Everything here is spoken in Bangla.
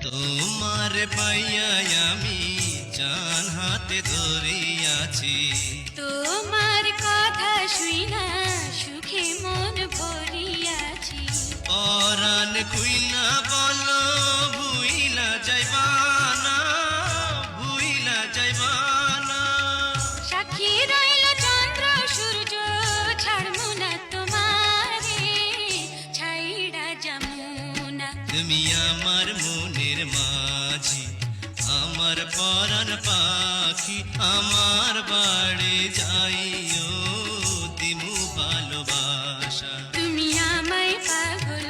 তোমার পাইয়া আমি জান হাতে ধরিয়াছি, তোমার কথা শুইনা সুখে মন ভরিয়াছি। পরাণ খুইলা বলো ভুইলা যাইবানা, ভুইলা যাইবানা। সাক্ষী রইল চন্দ্র সূর্য, ছাড়মু না তোমারে, ছাইড়া যামুনা। তুমি আমার মনের মাঝি, আমার পরাণ পাখি, আমার বাড়ি যাইও দিমু ভালোবাসা। তুমি আমায় পাগল